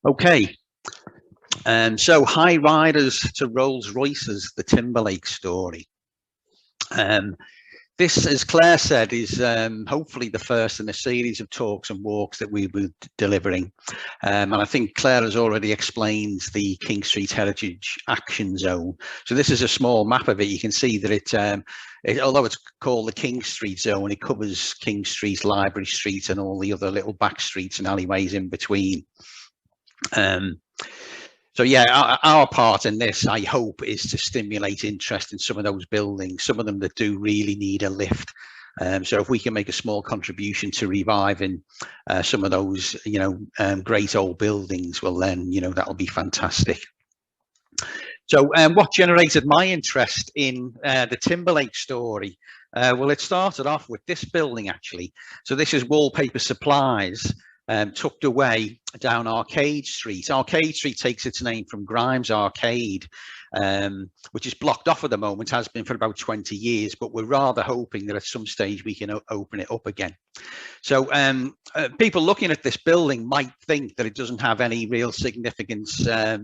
Okay, so high riders to Rolls Royces, the Timberlake story. Um, this, as Claire said, is hopefully the first in a series of talks and walks that we will be delivering. And I think Claire has already explained the King Street Heritage Action Zone. So this is a small map of it. You can see that although it's called the King Street Zone, it covers King Street, Library Street, and all the other little back streets and alleyways in between. So yeah, our part in this, I hope, is to stimulate interest in some of those buildings, some of them that do really need a lift. So if we can make a small contribution to reviving some of those, great old buildings, well then, that'll be fantastic. So what generated my interest in the Timberlake story? Well, it started off with this building, actually. So this is Wallpaper Supplies, tucked away down Arcade Street. Arcade Street takes its name from Grimes Arcade, which is blocked off at the moment, has been for about 20 years, but we're rather hoping that at some stage we can open it up again. So people looking at this building might think that it doesn't have any real significance, or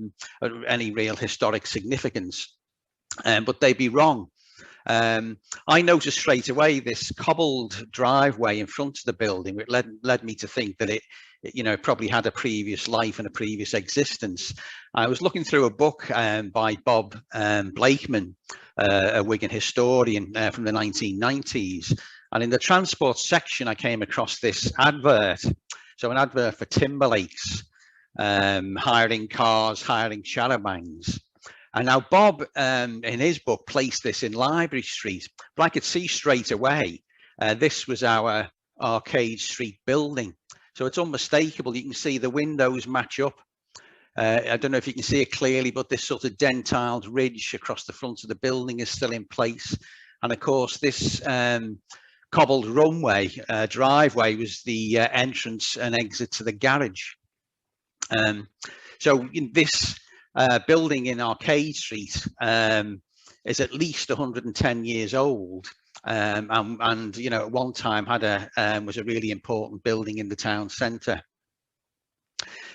any real historic significance, but they'd be wrong. I noticed straight away this cobbled driveway in front of the building, which led me to think that it probably had a previous life and a previous existence. I was looking through a book by Bob Blakeman, a Wigan historian from the 1990s. And in the transport section, I came across this advert. So an advert for Timberlakes, hiring cars, hiring charabancs. And now Bob, in his book, placed this in Library Street, but I could see straight away this was our Arcade Street building. So it's unmistakable. You can see the windows match up. I don't know if you can see it clearly, but this sort of dentiled ridge across the front of the building is still in place. And of course, this cobbled runway, driveway was the entrance and exit to the garage. So in this building in Arcade Street is at least 110 years old, and at one time was a really important building in the town centre.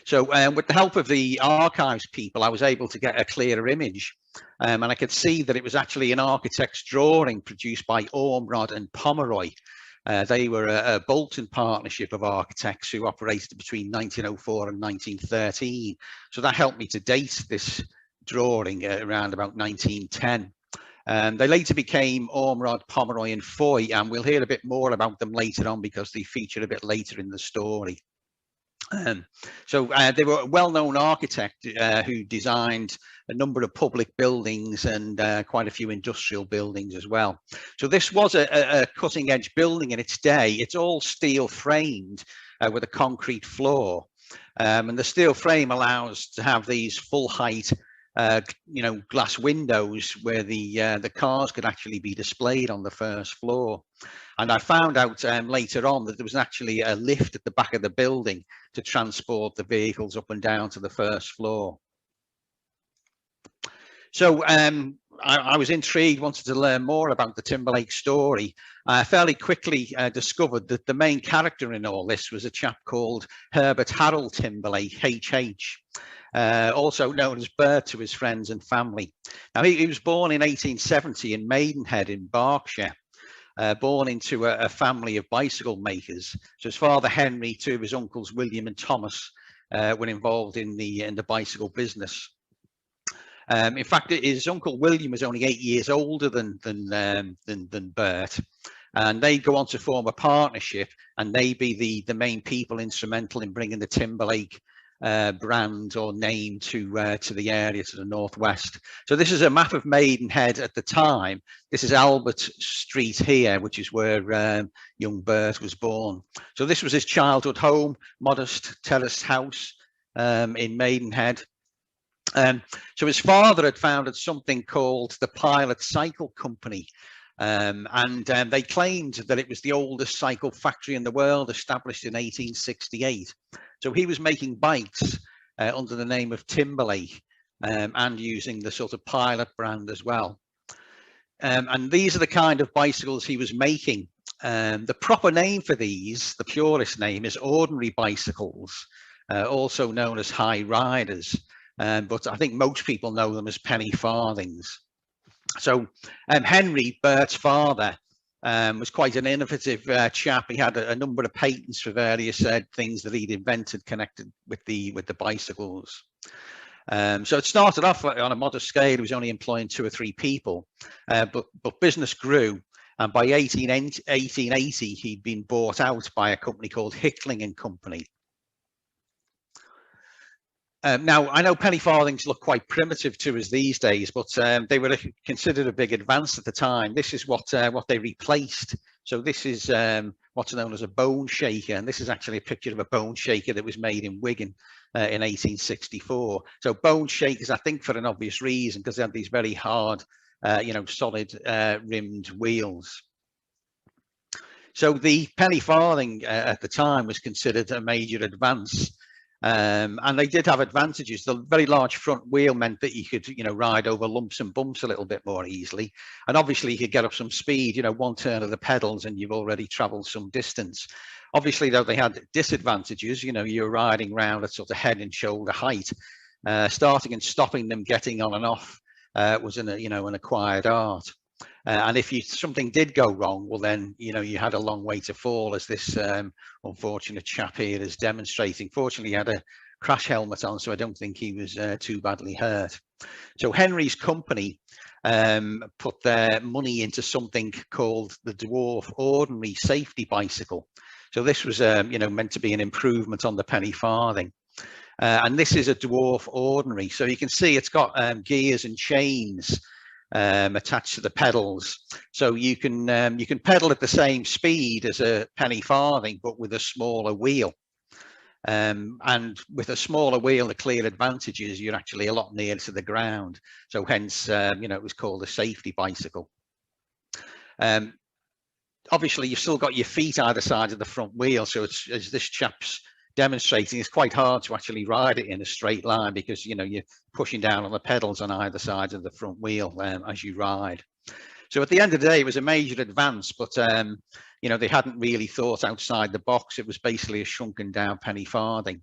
So with the help of the archives people, I was able to get a clearer image, and I could see that it was actually an architect's drawing produced by Ormrod and Pomeroy. They were a Bolton partnership of architects who operated between 1904 and 1913. So that helped me to date this drawing around about 1910. They later became Ormrod, Pomeroy and Foy, and we'll hear a bit more about them later on because they feature a bit later in the story. So they were a well-known architect who designed a number of public buildings and quite a few industrial buildings as well. So this was a cutting-edge building in its day. It's all steel framed with a concrete floor, and the steel frame allows to have these full-height glass windows where the cars could actually be displayed on the first floor. And I found out later on that there was actually a lift at the back of the building to transport the vehicles up and down to the first floor. So I was intrigued, wanted to learn more about the Timberlake story. I fairly quickly discovered that the main character in all this was a chap called Herbert Harold Timberlake, HH. Also known as Bert to his friends and family. Now, he was born in 1870 in Maidenhead in Berkshire, born into a family of bicycle makers. So his father Henry, two of his uncles William and Thomas were involved in the bicycle business. In fact, his uncle William was only 8 years older than Bert, and they go on to form a partnership, and they be the main people instrumental in bringing the Timberlake brand or name to the area to the northwest. So this is a map of Maidenhead at the time. This is Albert Street here, which is where young Bert was born. So this was his childhood home, modest terraced house in Maidenhead. So his father had founded something called the Pilot Cycle Company, and they claimed that it was the oldest cycle factory in the world, established in 1868. So he was making bikes under the name of Timberlake and using the sort of Pilot brand as well. And these are the kind of bicycles he was making. The proper name for these, the purest name, is ordinary bicycles. also known as high riders, but I think most people know them as penny farthings. So Henry, Bert's father, was quite an innovative chap. He had a number of patents for various things that he'd invented connected with the bicycles. So it started off on a modest scale. He was only employing 2 or 3 people, but business grew. And by 1880, he'd been bought out by a company called Hickling and Company. Now, I know penny farthings look quite primitive to us these days, but they were considered a big advance at the time. This is what they replaced. So this is what's known as a bone shaker, and this is actually a picture of a bone shaker that was made in Wigan in 1864. So bone shakers, I think, for an obvious reason, because they had these very hard, solid rimmed wheels. So the penny farthing at the time was considered a major advance. And they did have advantages. The very large front wheel meant that you could, ride over lumps and bumps a little bit more easily. And obviously you could get up some speed, one turn of the pedals and you've already traveled some distance. Obviously, though, they had disadvantages. You're riding around at sort of head and shoulder height. Starting and stopping them, getting on and off was an acquired art. And if something did go wrong, well, then, you had a long way to fall, as this unfortunate chap here is demonstrating. Fortunately, he had a crash helmet on, so I don't think he was too badly hurt. So Henry's company put their money into something called the Dwarf Ordinary Safety Bicycle. So this was, meant to be an improvement on the penny farthing. And this is a Dwarf Ordinary. So you can see it's got gears and chains attached to the pedals, so you can pedal at the same speed as a penny farthing, but with a smaller wheel. And with a smaller wheel, the clear advantage is you're actually a lot nearer to the ground. So hence, it was called a safety bicycle. Obviously, you've still got your feet either side of the front wheel, so it's, as this chap's demonstrating, it's quite hard to actually ride it in a straight line, because you're pushing down on the pedals on either side of the front wheel as you ride. So at the end of the day, it was a major advance, but they hadn't really thought outside the box. It was basically a shrunken down penny farthing.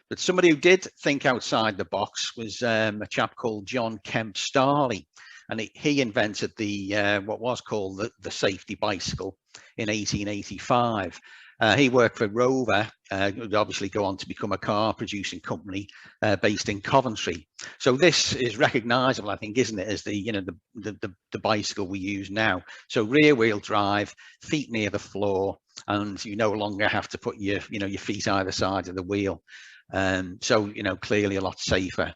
But somebody who did think outside the box was a chap called John Kemp Starley, and he invented the what was called the safety bicycle in 1885. He worked for Rover, would obviously go on to become a car producing company based in Coventry. So this is recognisable, I think, isn't it, as the bicycle we use now. So rear wheel drive, feet near the floor, and you no longer have to put your your feet either side of the wheel. So clearly a lot safer.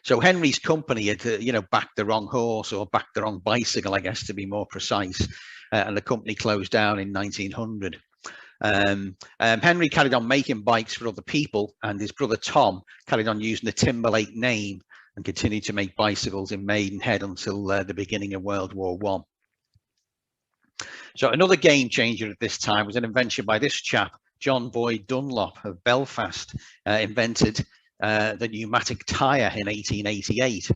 So Henry's company had backed the wrong horse, or backed the wrong bicycle, I guess, to be more precise, and the company closed down in 1900. Henry carried on making bikes for other people, and his brother Tom carried on using the Timberlake name and continued to make bicycles in Maidenhead until the beginning of World War I. So another game changer at this time was an invention by this chap, John Boyd Dunlop of Belfast, invented the pneumatic tyre in 1888.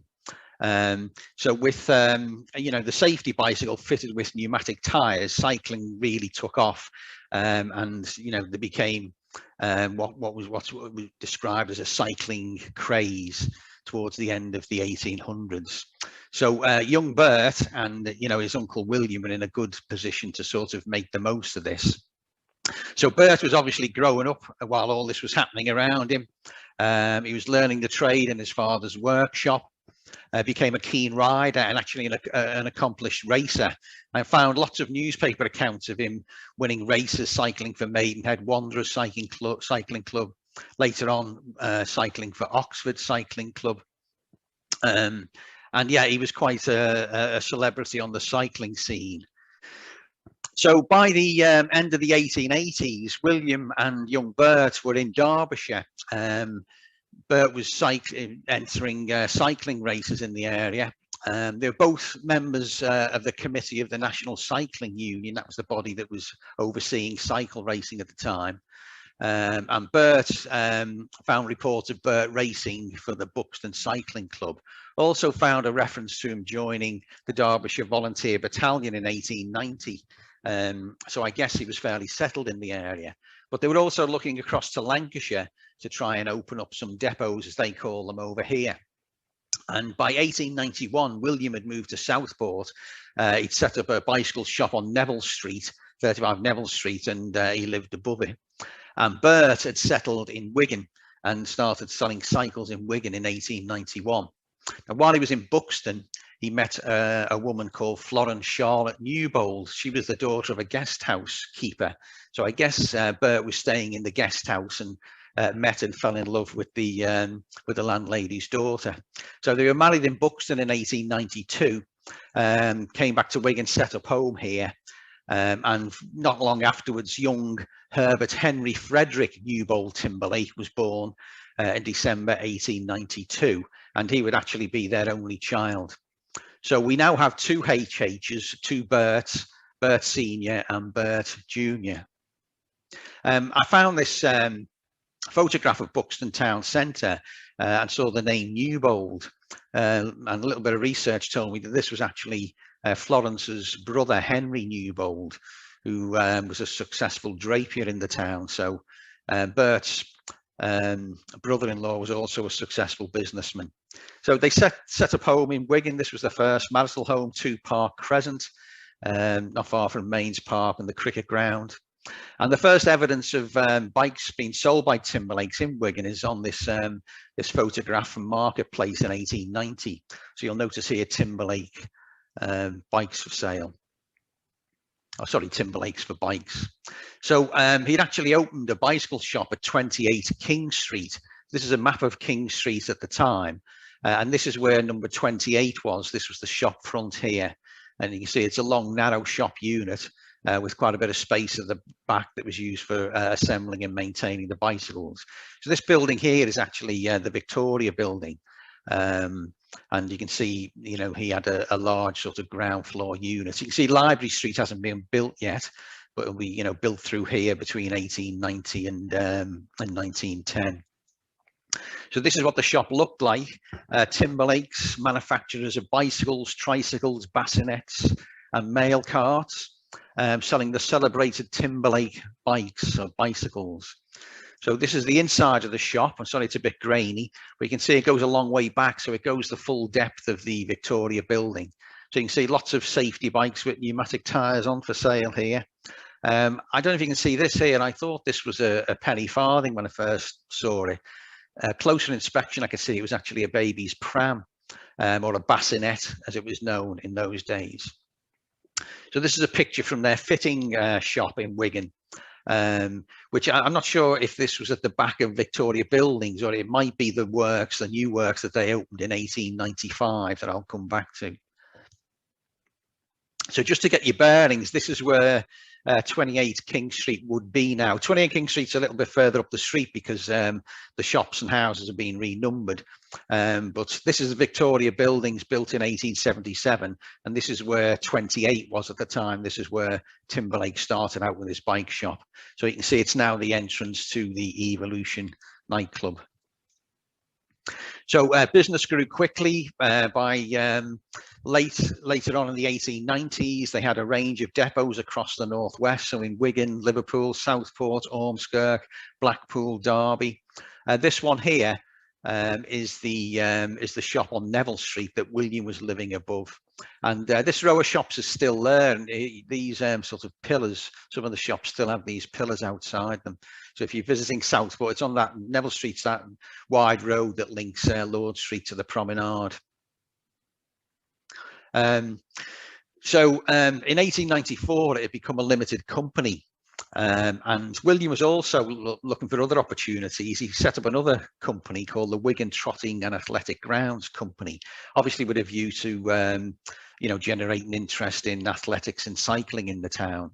So with the safety bicycle fitted with pneumatic tyres, cycling really took off, and they became what was described as a cycling craze towards the end of the 1800s. So young Bert and his uncle William were in a good position to sort of make the most of this. So Bert was obviously growing up while all this was happening around him. He was learning the trade in his father's workshop. Became a keen rider and actually an accomplished racer. I found lots of newspaper accounts of him winning races, cycling for Maidenhead Wanderers Cycling Club, later on cycling for Oxford Cycling Club. And yeah, he was quite a celebrity on the cycling scene. So by the end of the 1880s, William and young Bert were in Derbyshire. Bert was entering cycling races in the area. They were both members of the committee of the National Cycling Union. That was the body that was overseeing cycle racing at the time. And Bert found reports of Bert racing for the Buxton Cycling Club. Also found a reference to him joining the Derbyshire Volunteer Battalion in 1890. So I guess he was fairly settled in the area. But they were also looking across to Lancashire to try and open up some depots, as they call them, over here. And by 1891, William had moved to Southport. He'd set up a bicycle shop on Neville Street, 35 Neville Street, and he lived above it. And Bert had settled in Wigan and started selling cycles in Wigan in 1891. And while he was in Buxton, he met a woman called Florence Charlotte Newbold. She was the daughter of a guest house keeper. So I guess Bert was staying in the guest house and met and fell in love with the landlady's daughter. So they were married in Buxton in 1892, came back to Wigan, set up home here. And not long afterwards, young Herbert Henry Frederick Newbold Timberlake was born in December 1892, and he would actually be their only child. So we now have two HHs, two Berts, Bert Senior and Bert Junior. I found this photograph of Buxton Town Centre and saw the name Newbold, and a little bit of research told me that this was actually Florence's brother Henry Newbold, who was a successful drapier in the town. So Bert's brother-in-law was also a successful businessman. So they set up home in Wigan. This was the first marital home, 2 Park Crescent, not far from Mains Park and the cricket ground. And the first evidence of bikes being sold by Timberlakes in Wigan is on this this photograph from Marketplace in 1890. So you'll notice here Timberlake bikes for sale. Oh, sorry, Timberlakes for bikes. So he'd actually opened a bicycle shop at 28 King Street. This is a map of King Street at the time. And this is where number 28 was. This was the shop front here. And you can see it's a long, narrow shop unit with quite a bit of space at the back that was used for assembling and maintaining the bicycles. So this building here is actually the Victoria building. And you can see, you know, he had a large sort of ground floor unit. You can see Library Street hasn't been built yet, but it'll be, you know, built through here between 1890 and 1910. So this is what the shop looked like. Timberlake's, manufacturers of bicycles, tricycles, bassinets and mail carts, selling the celebrated Timberlake bikes or bicycles. So this is the inside of the shop. I'm sorry, it's a bit grainy, but you can see it goes a long way back. So it goes the full depth of the Victoria building. So you can see lots of safety bikes with pneumatic tires on for sale here. I don't know if you can see this here. I thought this was a penny farthing when I first saw it. Closer inspection, I could see it was actually a baby's pram, or a bassinet as it was known in those days. So this is a picture from their fitting shop in Wigan, which I'm not sure if this was at the back of Victoria Buildings, or it might be the works, the new works that they opened in 1895 that I'll come back to. So just to get your bearings, this is where 28 King Street would be now. 28 King Street's a little bit further up the street because the shops and houses have been renumbered. But this is the Victoria Buildings built in 1877, and this is where 28 was at the time. This is where Timberlake started out with his bike shop. So you can see it's now the entrance to the Evolution nightclub. So business grew quickly. By later on in the 1890s, they had a range of depots across the northwest. So in Wigan, Liverpool, Southport, Ormskirk, Blackpool, Derby. This one here is the shop on Neville Street that William was living above. And this row of shops is still there. And these sort of pillars, some of the shops still have these pillars outside them. So if you're visiting Southport, it's on that Neville Street's that wide road that links Lord Street to the promenade. So in 1894, it had become a limited company. And William was also looking for other opportunities. He set up another company called the Wigan Trotting and Athletic Grounds Company, obviously with a view to, you know, generating interest in athletics and cycling in the town.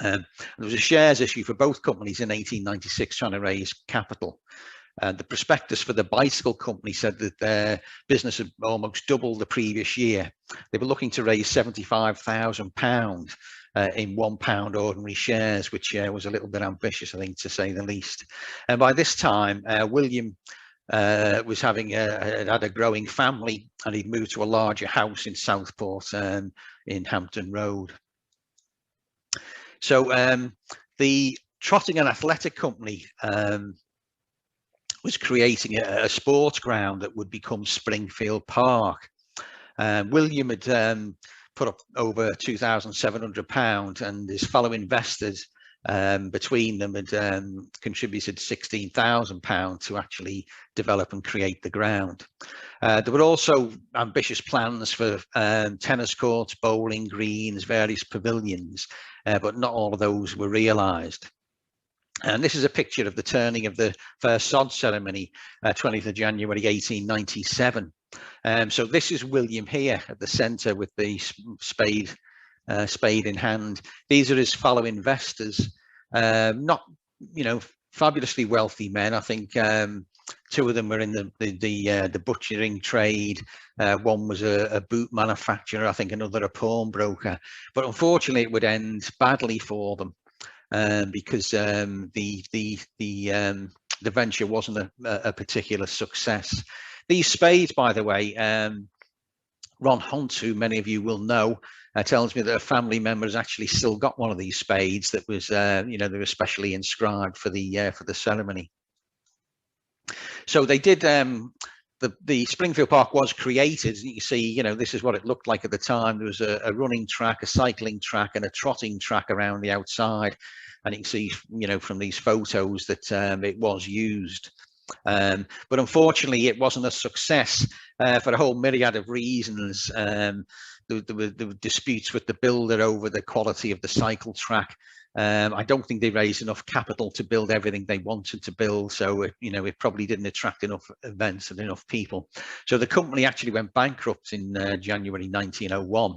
There was a shares issue for both companies in 1896 trying to raise capital. The prospectus for the bicycle company said that their business had almost doubled the previous year. They were looking to raise £75,000 in £1 ordinary shares, which was a little bit ambitious, I think, to say the least. And by this time, William was having had a growing family, and he'd moved to a larger house in Southport in Hampton Road. So the Trotting and Athletic Company was creating a sports ground that would become Springfield Park. William had put up over £2,700, and his fellow investors between them had contributed £16,000 to actually develop and create the ground. There were also ambitious plans for tennis courts, bowling greens, various pavilions, but not all of those were realised. And this is a picture of the turning of the first sod ceremony, 20th of January 1897. So this is William here at the centre with the spade in hand. These are his fellow investors, not, you know, fabulously wealthy men. I think two of them were in the butchering trade. One was a boot manufacturer. I think another a pawnbroker. But unfortunately, it would end badly for them. Because the venture wasn't a particular success. These spades, by the way, Ron Hunt, who many of you will know, tells me that a family member has actually still got one of these spades that was, you know, they were specially inscribed for the ceremony. So they did. The Springfield Park was created. You can see, you know, this is what it looked like at the time. There was a running track, a cycling track, and a trotting track around the outside. And you can see, you know, from these photos that it was used. But unfortunately, it wasn't a success for a whole myriad of reasons. There were disputes with the builder over the quality of the cycle track. I don't think they raised enough capital to build everything they wanted to build, so you know, it probably didn't attract enough events and enough people. So the company actually went bankrupt in January 1901.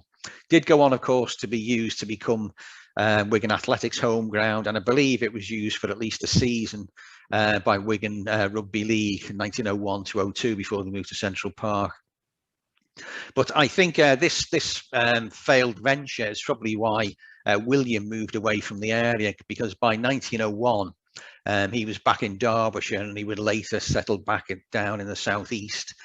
Did go on, of course, to be used to become Wigan Athletics home ground, and I believe it was used for at least a season by Wigan Rugby League in 1901 to 02 before they moved to Central Park. But I think this failed venture is probably why William moved away from the area, because by 1901 he was back in Derbyshire, and he would later settle back down in the southeast.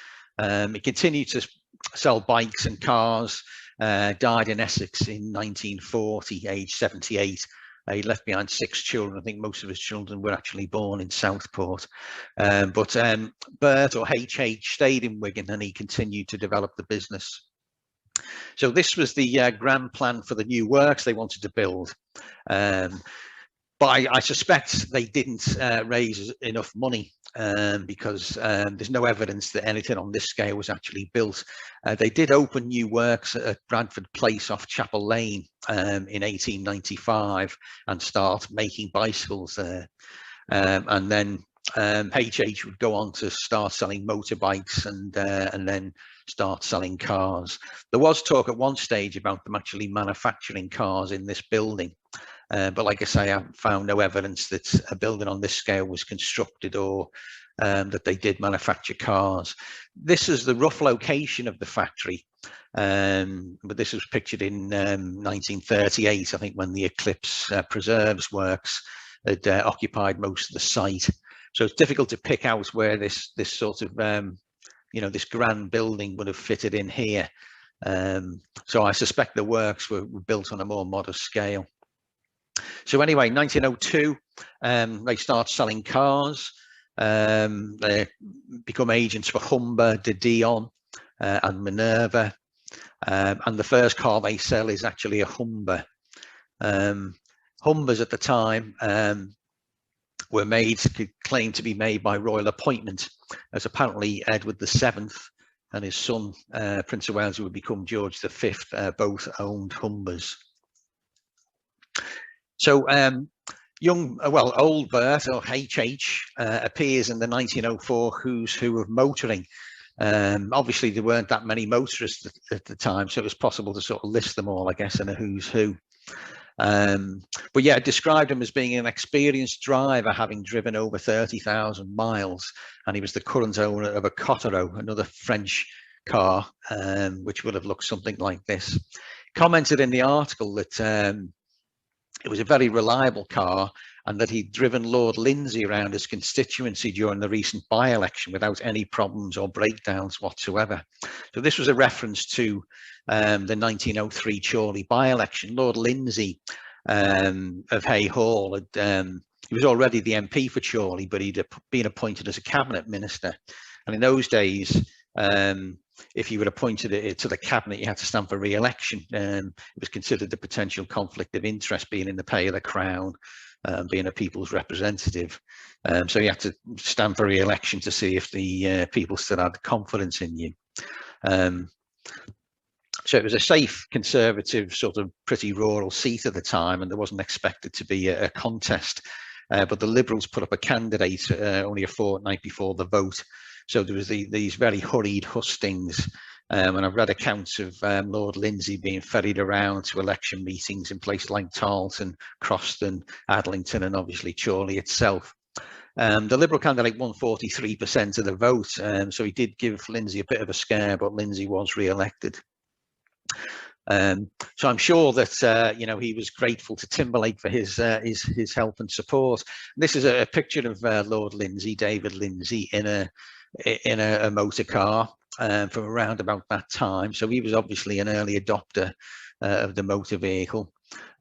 He continued to sell bikes and cars, died in Essex in 1940, aged 78. He left behind 6 children. I think most of his children were actually born in Southport. But Bert, or HH, stayed in Wigan, and he continued to develop the business. So this was the grand plan for the new works they wanted to build. But I suspect they didn't raise enough money because there's no evidence that anything on this scale was actually built. They did open new works at Bradford Place off Chapel Lane in 1895 and start making bicycles there. And then HH would go on to start selling motorbikes and then start selling cars. There was talk at one stage about them actually manufacturing cars in this building. But like I say, I found no evidence that a building on this scale was constructed or that they did manufacture cars. This is the rough location of the factory, but this was pictured in 1938, I think, when the Eclipse Preserves Works had occupied most of the site. So it's difficult to pick out where this sort of, you know, this grand building would have fitted in here. So I suspect the works were built on a more modest scale. So anyway, 1902, they start selling cars. They become agents for Humber, De Dion, and Minerva. And the first car they sell is actually a Humber. Humbers at the time were made, claimed to be made by royal appointment, as apparently Edward VII and his son, Prince of Wales, who would become George V, both owned Humbers. So old Bert, or HH, appears in the 1904 Who's Who of Motoring. Obviously, there weren't that many motorists at the time, so it was possible to sort of list them all, I guess, in a who's who. But yeah, described him as being an experienced driver, having driven over 30,000 miles, and he was the current owner of a Cottereau, another French car, which would have looked something like this. Commented in the article that it was a very reliable car, and that he'd driven Lord Lindsay around his constituency during the recent by-election without any problems or breakdowns whatsoever. So this was a reference to the 1903 Chorley by-election. Lord Lindsay of Hay Hall had he was already the MP for Chorley, but he'd been appointed as a cabinet minister. And in those days, if you were appointed to the cabinet, you had to stand for re-election. It was considered a potential conflict of interest, being in the pay of the crown, being a people's representative. So you had to stand for re-election to see if the people still had confidence in you. So it was a safe, conservative, sort of pretty rural seat at the time, and there wasn't expected to be a contest. But the Liberals put up a candidate only a fortnight before the vote. So there was these very hurried hustings. And I've read accounts of Lord Lindsay being ferried around to election meetings in places like Tarleton, Croston, Adlington, and obviously Chorley itself. The Liberal candidate won 43% of the vote. So he did give Lindsay a bit of a scare, but Lindsay was re-elected. So I'm sure that he was grateful to Timberlake for his help and support. This is a picture of Lord Lindsay, David Lindsay, in a motor car from around about that time. So he was obviously an early adopter of the motor vehicle.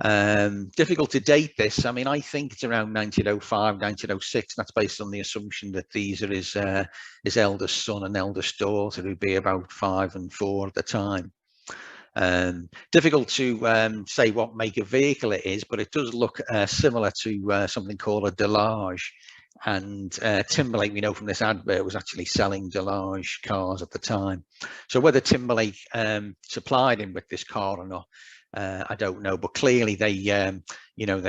Difficult to date this. I mean, I think it's around 1905, 1906. That's based on the assumption that these are his eldest son and eldest daughter, who'd be about 5 and 4 at the time. Difficult to say what make of vehicle it is, but it does look similar to something called a Delage. And Timberlake, we know from this advert, was actually selling Delage cars at the time. So whether Timberlake supplied him with this car or not, I don't know. But clearly they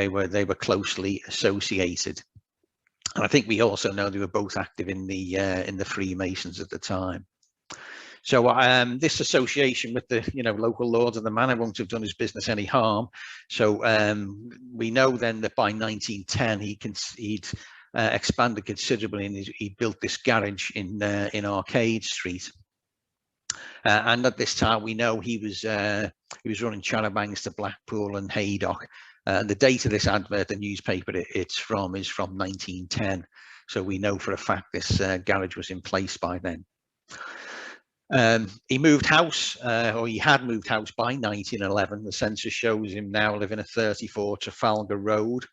were closely associated. And I think we also know they were both active in the Freemasons at the time. So this association with the local lords of the manor won't have done his business any harm. So we know then that by 1910 he'd expanded considerably, and he built this garage in Arcade Street. And at this time we know he was running charabancs to Blackpool and Haydock. And the date of this advert, the newspaper it's from, is from 1910. So we know for a fact this garage was in place by then. He moved house, or he had moved house by 1911. The census shows him now living at 34 Trafalgar Road,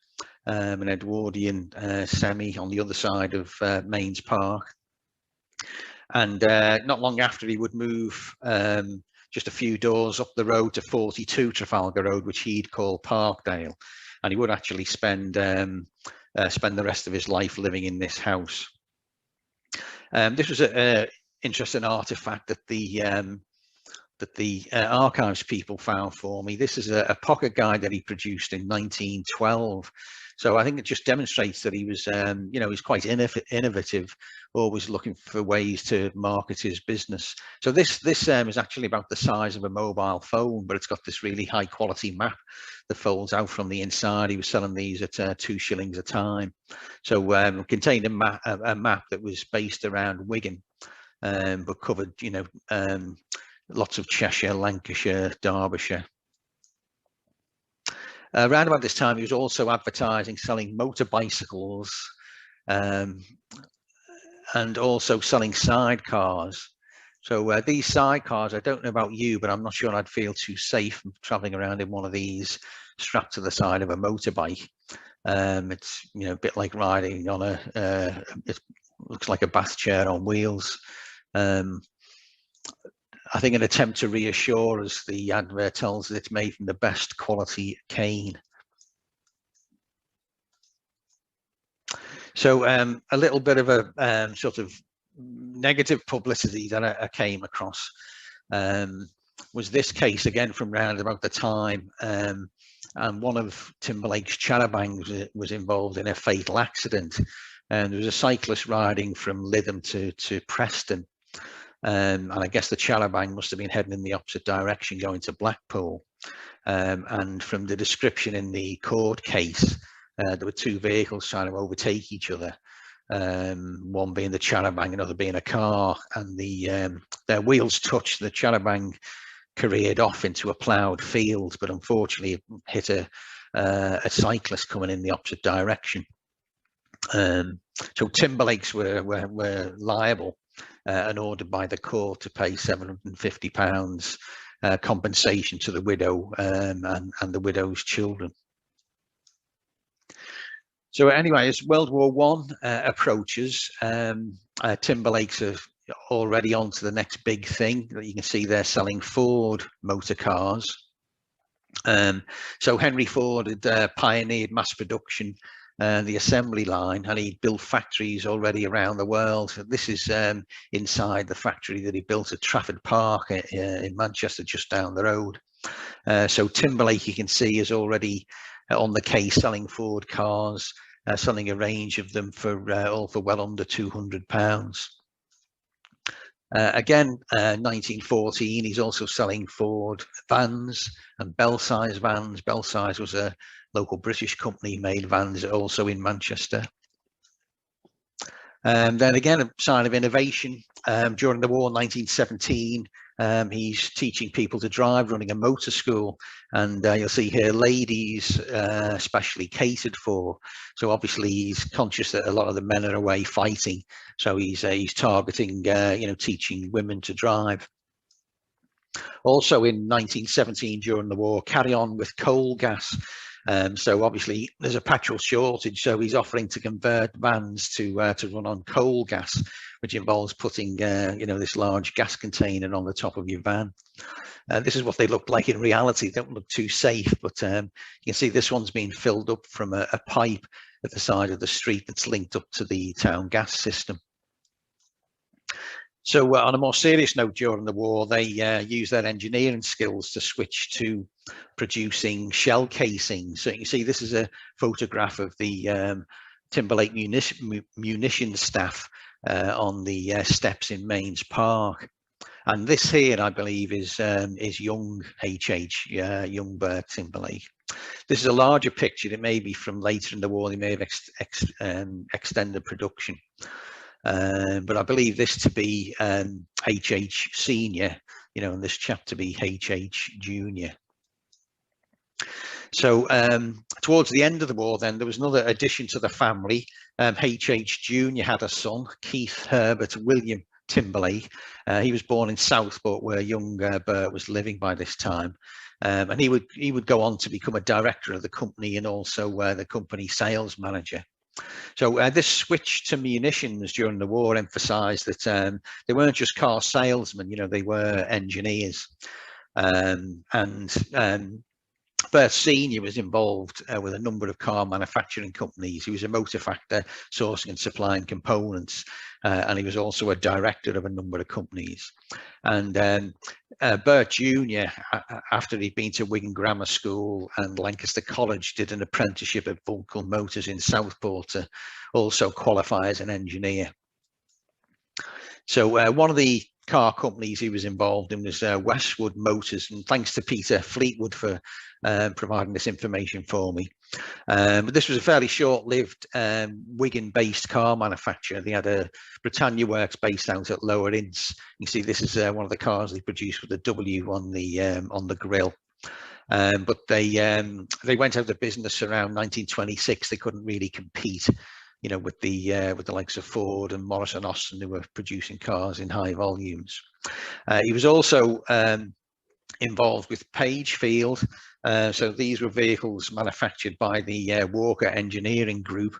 an Edwardian semi on the other side of Mains Park. And not long after, he would move just a few doors up the road to 42 Trafalgar Road, which he'd call Parkdale. And he would actually spend the rest of his life living in this house. This was a interesting artifact that the archives people found for me. This is a pocket guide that he produced in 1912. So I think it just demonstrates that he was, he's quite innovative, always looking for ways to market his business. So this is actually about the size of a mobile phone, but it's got this really high quality map that folds out from the inside. He was selling these at 2 shillings a time. So contained a map that was based around Wigan. But covered, lots of Cheshire, Lancashire, Derbyshire. Around about this time, he was also advertising, selling motor bicycles, and also selling sidecars. So these sidecars, I don't know about you, but I'm not sure I'd feel too safe traveling around in one of these strapped to the side of a motorbike. It's a bit like riding on it looks like a bath chair on wheels. I think an attempt to reassure us, the advert tells that it's made from the best quality cane. So a little bit of a sort of negative publicity that I came across was this case again from round about the time, and one of Timberlake's charabancs was involved in a fatal accident. And there was a cyclist riding from Lytham to Preston. And I guess the charabanc must have been heading in the opposite direction, going to Blackpool. And from the description in the court case, there were 2 vehicles trying to overtake each other. One being the charabanc, another being a car, and their wheels touched. The charabanc careered off into a ploughed field, but unfortunately it hit a cyclist coming in the opposite direction. So Timberlakes were liable and ordered by the court to pay £750 compensation to the widow and the widow's children. So anyway, as World War One approaches, Timberlake's already on to the next big thing. You can see they're selling Ford motor cars. So Henry Ford had pioneered mass production, the assembly line, and he built factories already around the world. This is inside the factory that he built at Trafford Park in Manchester, just down the road. So Timberlake, you can see, is already on the case selling Ford cars, selling a range of them for all for well under £200. Again, 1914, he's also selling Ford vans and Bell-size vans. Bell-size was a local British company, made vans also in Manchester. Then again, a sign of innovation. During the war, 1917, he's teaching people to drive, running a motor school, and you'll see here ladies especially catered for. So obviously he's conscious that a lot of the men are away fighting, so he's targeting teaching women to drive. Also in 1917, during the war, carry on with coal gas. So obviously there's a petrol shortage, so he's offering to convert vans to run on coal gas, which involves putting this large gas container on the top of your van. This is what they look like in reality. They don't look too safe, but you can see this one's being filled up from a pipe at the side of the street that's linked up to the town gas system. So on a more serious note, during the war, they used their engineering skills to switch to producing shell casings. So you can see this is a photograph of the Timberlake munition staff on the steps in Mains Park. And this here, I believe, is young HH, young Bert Timberlake. This is a larger picture. It may be from later in the war. They may have extended production. But I believe this to be HH Senior, and this chap to be HH Junior. So towards the end of the war, then there was another addition to the family. HH Junior had a son, Keith Herbert William Timberlake. He was born in Southport, where young Bert was living by this time. And he would go on to become a director of the company and also the company sales manager. So this switch to munitions during the war emphasized that they weren't just car salesmen, they were engineers. Bert Senior was involved with a number of car manufacturing companies. He was a motor factor, sourcing and supplying components, and he was also a director of a number of companies. And Bert Junior, after he'd been to Wigan Grammar School and Lancaster College, did an apprenticeship at Vulcan Motors in Southport to also qualify as an engineer. So one of the car companies he was involved in was Westwood Motors, and thanks to Peter Fleetwood for providing this information for me. But this was a fairly short-lived Wigan-based car manufacturer. They had a Britannia Works based out at Lower Ince. You see, this is one of the cars they produced with a W on the grille. But they went out of business around 1926. They couldn't really compete, with the likes of Ford and Morris and Austin, who were producing cars in high volumes. He was also involved with Pagefield. So these were vehicles manufactured by the Walker Engineering Group,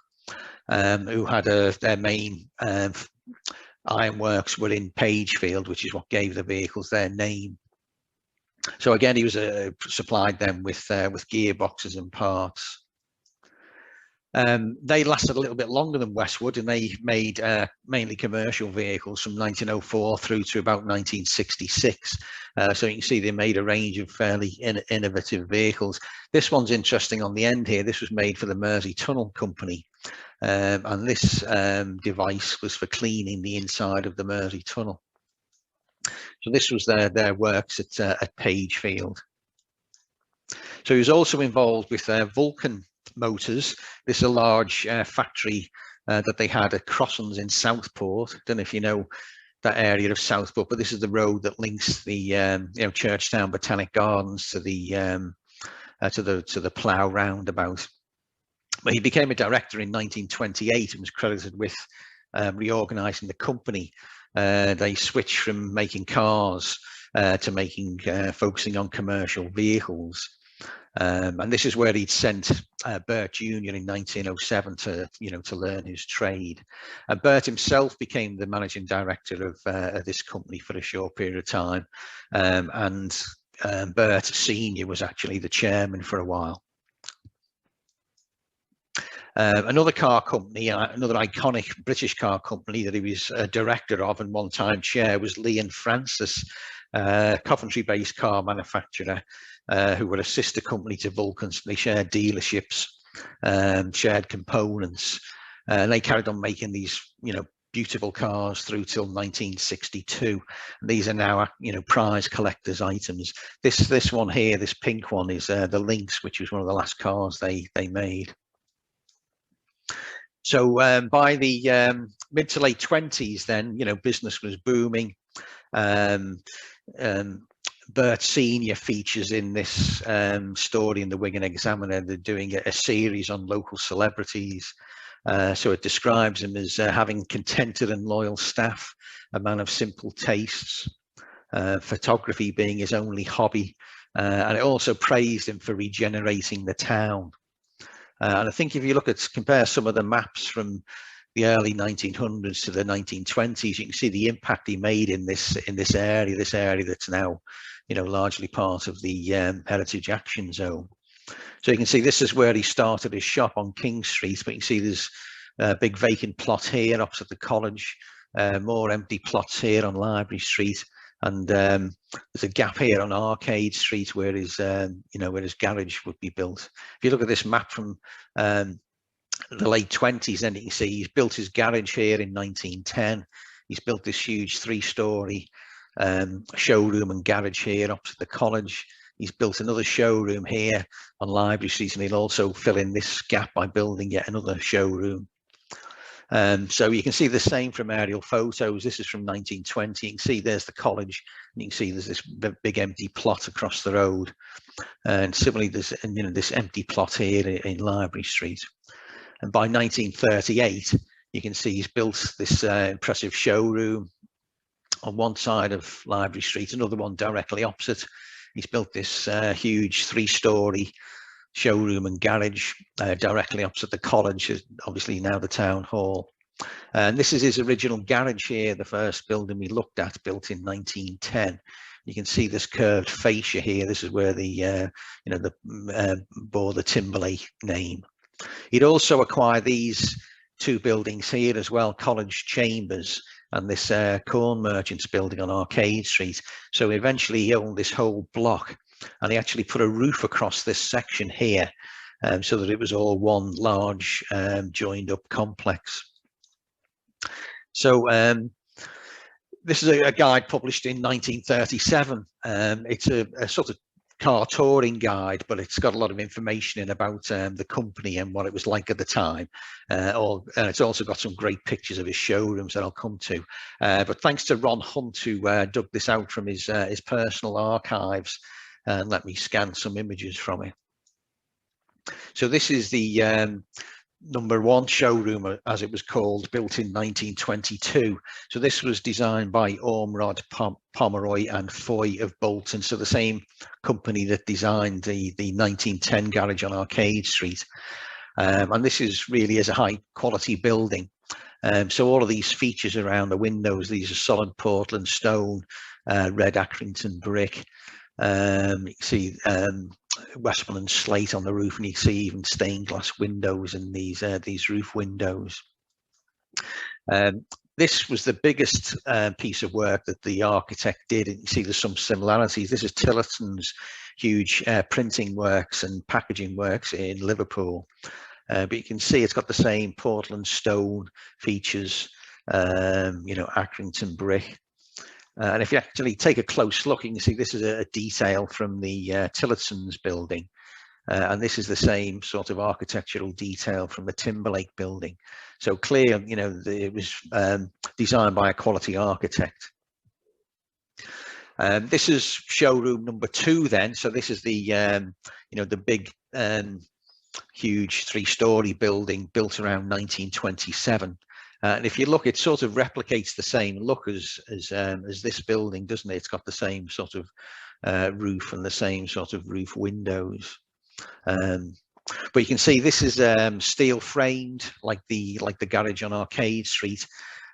who had their main ironworks were in Pagefield, which is what gave the vehicles their name. So again, he was supplied them with gearboxes and parts. They lasted a little bit longer than Westwood, and they made mainly commercial vehicles from 1904 through to about 1966. So you can see they made a range of fairly innovative vehicles. This one's interesting on the end here. This was made for the Mersey Tunnel Company, and this device was for cleaning the inside of the Mersey Tunnel. So this was their works at Pagefield. So he was also involved with Vulcan Motors. This is a large factory that they had at Crosslands in Southport. Don't know if you know that area of Southport, but this is the road that links the Churchtown Botanic Gardens to the Plough roundabout. But he became a director in 1928 and was credited with reorganizing the company. They switched from making cars to focusing on commercial vehicles. And this is where he'd sent Bert Jr. in 1907 to, to learn his trade. And Bert himself became the managing director of this company for a short period of time. And Bert Sr. was actually the chairman for a while. Another car company, another iconic British car company that he was a director of and one-time chair, was Lee and Francis, Coventry-based car manufacturer, who were a sister company to Vulcan's. They shared dealerships, shared components, and they carried on making these, beautiful cars through till 1962. These are now, prize collectors' items. This one here, this pink one, is the Lynx, which was one of the last cars they made. So by the mid to late 20s, then, business was booming. Bert Senior features in this story in the Wigan Examiner. They're doing a series on local celebrities. So it describes him as having contented and loyal staff, a man of simple tastes, photography being his only hobby. And it also praised him for regenerating the town. And I think if you compare some of the maps from the early 1900s to the 1920s, you can see the impact he made in this area that's now, largely part of the Heritage Action Zone. So you can see this is where he started his shop on King Street, but you can see there's a big vacant plot here opposite the college, more empty plots here on Library Street, and there's a gap here on Arcade Street where his, where his garage would be built. If you look at this map from the late 20s, then you can see he's built his garage here in 1910. He's built this huge 3-story showroom and garage here opposite the college. He's built another showroom here on Library Street, and he'll also fill in this gap by building yet another showroom. So you can see the same from aerial photos. This is from 1920. You can see there's the college, and you can see there's this big empty plot across the road. And similarly, there's this empty plot here in Library Street. And by 1938, you can see he's built this impressive showroom on one side of Library Street, another one directly opposite. He's built this huge 3-story showroom and garage directly opposite the college, obviously now the town hall. And this is his original garage here, the first building we looked at, built in 1910. You can see this curved fascia here. This is where the bore the Timberlake name. He'd also acquire these 2 buildings here as well, College Chambers and this corn merchants building on Arcade Street. So eventually he owned this whole block, and he actually put a roof across this section here so that it was all one large joined up complex. So this is a guide published in 1937. It's a sort of car touring guide, but it's got a lot of information in about the company and what it was like at the time. It's also got some great pictures of his showrooms that I'll come to. But thanks to Ron Hunt, who dug this out from his personal archives and let me scan some images from it. So this is the number 1 showroom, as it was called, built in 1922. So this was designed by Ormrod, Pomeroy and Foy of Bolton. So the same company that designed the 1910 garage on Arcade Street. And this is a high quality building. So all of these features around the windows, these are solid Portland stone, red Accrington brick. You can see Westmoreland slate on the roof, and you can see even stained glass windows in these roof windows. This was the biggest piece of work that the architect did, and you see there's some similarities. This is Tillotson's huge printing works and packaging works in Liverpool, but you can see it's got the same Portland stone features, Accrington brick. And if you actually take a close look, you can see this is a detail from the Tillotson's building. And this is the same sort of architectural detail from the Timberlake building. So clear, it was designed by a quality architect. This is showroom number 2 then. So this is the, the big, huge 3-story building built around 1927. And if you look, it sort of replicates the same look as this building, doesn't it? It's got the same sort of roof and the same sort of roof windows. But you can see this is steel framed, like the garage on Arcade Street.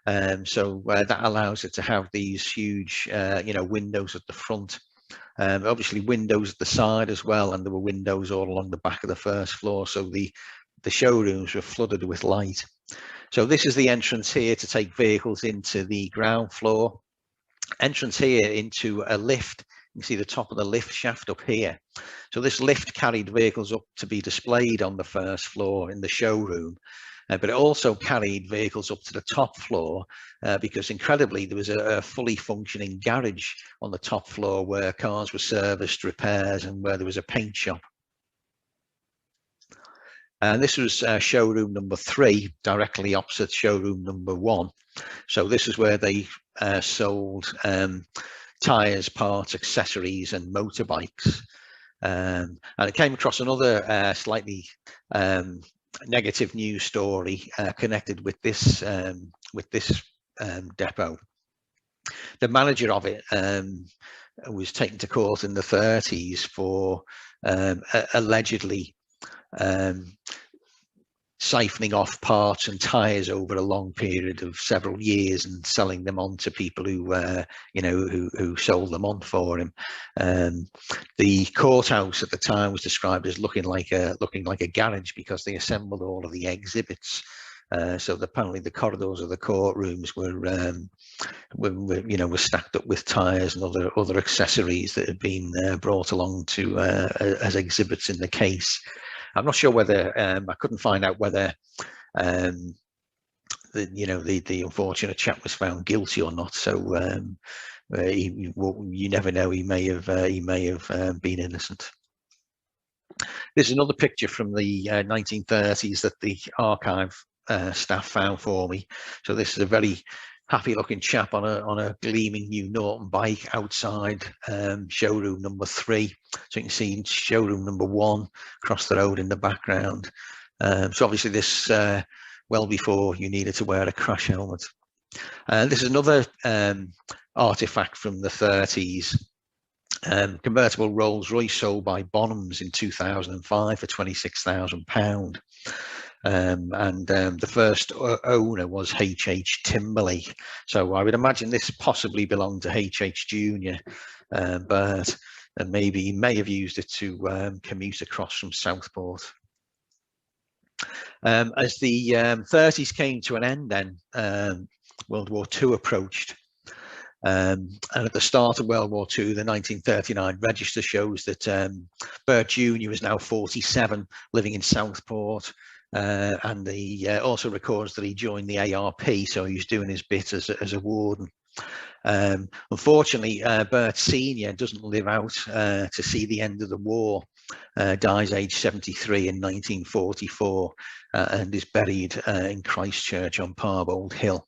So that allows it to have these huge, windows at the front. Obviously windows at the side as well, and there were windows all along the back of the first floor, so the showrooms were flooded with light. So this is the entrance here to take vehicles into the ground floor. Entrance here into a lift. You can see the top of the lift shaft up here. So this lift carried vehicles up to be displayed on the first floor in the showroom. But it also carried vehicles up to the top floor because incredibly there was a fully functioning garage on the top floor where cars were serviced, repairs, and where there was a paint shop. And this was showroom number 3, directly opposite showroom number 1. So this is where they sold tyres, parts, accessories, and motorbikes. And I came across another slightly negative news story connected with this depot. The manager of it was taken to court in the 30s for allegedly siphoning off parts and tires over a long period of several years and selling them on to people who who sold them on for him. The courthouse at the time was described as looking like a garage because they assembled all of the exhibits. So apparently the corridors of the courtrooms were stacked up with tires and other accessories that had been brought along to as exhibits in the case. I'm not sure whether I couldn't find out whether the unfortunate chap was found guilty or not. So you never know. He may have been innocent. This is another picture from the 1930s that the archive staff found for me. So this is a very happy-looking chap on a gleaming new Norton bike outside showroom number 3. So you can see showroom number 1 across the road in the background. So obviously this well before you needed to wear a crash helmet. This is another artifact from the 30s. Convertible Rolls-Royce sold by Bonhams in 2005 for £26,000. The first owner was H.H. Timberlake. So I would imagine this possibly belonged to H.H. Jr. But maybe he may have used it to commute across from Southport. As the 30s came to an end, then World War II approached. And at the start of World War II, the 1939 register shows that Bert Jr. is now 47, living in Southport. And he also records that he joined the ARP, so he was doing his bit as a warden. Unfortunately, Bert Sr. doesn't live out to see the end of the war, dies aged 73 in 1944, and is buried in Christchurch on Parbold Hill.